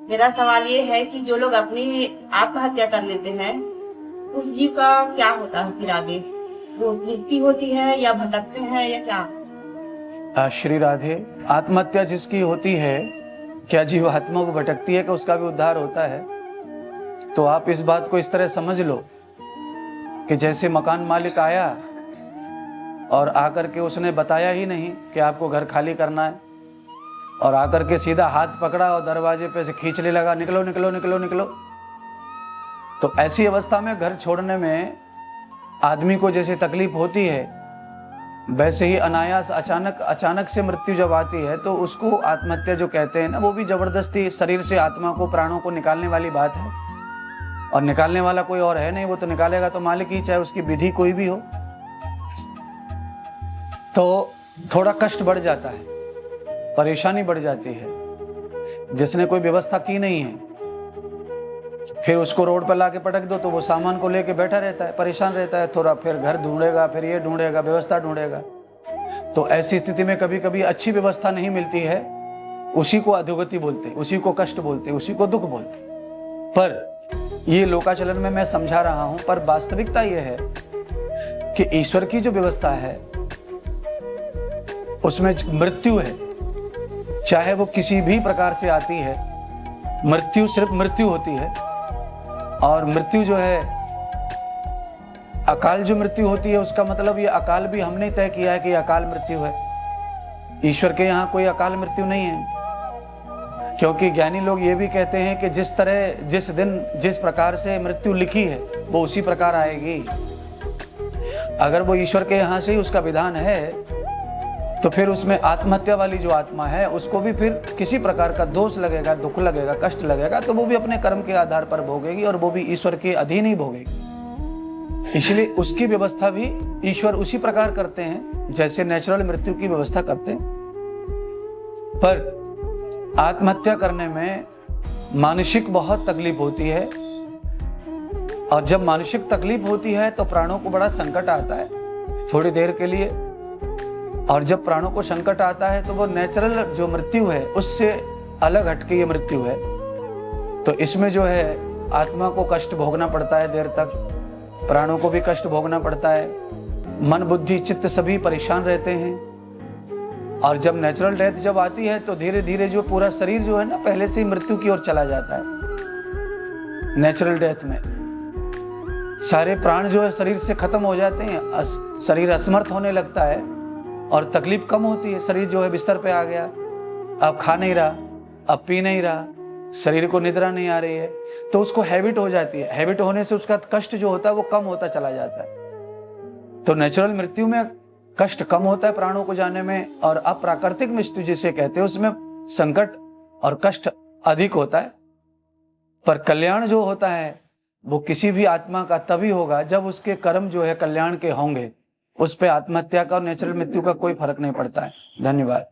मेरा सवाल ये है कि जो लोग अपनी आत्महत्या कर लेते हैं उस जीव का क्या होता है फिर आगे? वो मुक्ति होती है या भटकते हैं या क्या? श्री राधे, आत्महत्या जिसकी होती है, क्या जीवात्मा को भटकती है कि उसका भी उद्धार होता है? तो आप इस बात को इस तरह समझ लो कि जैसे मकान मालिक आया और आकर के उसने बताया ही नहीं कि आपको घर खाली करना है, और आकर के सीधा हाथ पकड़ा और दरवाजे पे से खींचने लगा, निकलो निकलो निकलो निकलो। तो ऐसी अवस्था में घर छोड़ने में आदमी को जैसे तकलीफ होती है, वैसे ही अनायास अचानक से मृत्यु जब आती है तो उसको आत्महत्या जो कहते हैं ना, वो भी जबरदस्ती शरीर से आत्मा को, प्राणों को निकालने वाली बात है। और निकालने वाला कोई और है नहीं, वो तो निकालेगा तो मालिक ही, चाहे उसकी विधि कोई भी हो। तो थोड़ा कष्ट बढ़ जाता है, परेशानी बढ़ जाती है। जिसने कोई व्यवस्था की नहीं है, फिर उसको रोड पर लाके पटक दो तो वो सामान को लेके बैठा रहता है, परेशान रहता है थोड़ा, फिर घर ढूंढेगा, फिर ये ढूंढेगा, व्यवस्था ढूंढेगा। तो ऐसी स्थिति में कभी कभी अच्छी व्यवस्था नहीं मिलती है, उसी को अधोगति बोलते, उसी को कष्ट बोलते, उसी को दुख बोलते। पर ये लोकाचलन में मैं समझा रहा हूं, पर वास्तविकता यह है कि ईश्वर की जो व्यवस्था है उसमें मृत्यु है, चाहे वो किसी भी प्रकार से आती है, मृत्यु सिर्फ मृत्यु होती है। और मृत्यु जो है, अकाल जो मृत्यु होती है, उसका मतलब ये अकाल भी हमने तय किया है कि अकाल मृत्यु है। ईश्वर के यहाँ कोई अकाल मृत्यु नहीं है, क्योंकि ज्ञानी लोग ये भी कहते हैं कि जिस तरह, जिस दिन, जिस प्रकार से मृत्यु लिखी है वो उसी प्रकार आएगी। अगर वो ईश्वर के यहाँ से ही उसका विधान है तो फिर उसमें आत्महत्या वाली जो आत्मा है उसको भी फिर किसी प्रकार का दोष लगेगा, दुख लगेगा, कष्ट लगेगा, तो वो भी अपने कर्म के आधार पर भोगेगी और वो भी ईश्वर के अधीन ही भोगेगी। इसलिए उसकी व्यवस्था भी ईश्वर उसी प्रकार करते हैं जैसे नेचुरल मृत्यु की व्यवस्था करते हैं। पर आत्महत्या करने में मानसिक बहुत तकलीफ होती है, और जब मानसिक तकलीफ होती है तो प्राणों को बड़ा संकट आता है थोड़ी देर के लिए। और जब प्राणों को संकट आता है तो वो नेचुरल जो मृत्यु है उससे अलग हटके ये मृत्यु है। तो इसमें जो है आत्मा को कष्ट भोगना पड़ता है देर तक, प्राणों को भी कष्ट भोगना पड़ता है, मन बुद्धि चित्त सभी परेशान रहते हैं। और जब नेचुरल डेथ जब आती है तो धीरे धीरे जो पूरा शरीर जो है ना, पहले से ही मृत्यु की ओर चला जाता है। नेचुरल डेथ में सारे प्राण जो है शरीर से खत्म हो जाते हैं, शरीर असमर्थ होने लगता है और तकलीफ कम होती है। शरीर जो है बिस्तर पे आ गया, अब खा नहीं रहा, अब पी नहीं रहा, शरीर को निद्रा नहीं आ रही है, तो उसको हैबिट हो जाती है। हैबिट होने से उसका कष्ट जो होता है वो कम होता चला जाता है। तो नेचुरल मृत्यु में कष्ट कम होता है प्राणों को जाने में, और अप्राकृतिक मृत्यु जिसे कहते हैं उसमें संकट और कष्ट अधिक होता है। पर कल्याण जो होता है वो किसी भी आत्मा का तभी होगा जब उसके कर्म जो है कल्याण के होंगे। उस पे आत्महत्या का और नेचुरल मृत्यु का कोई फर्क नहीं पड़ता है। धन्यवाद।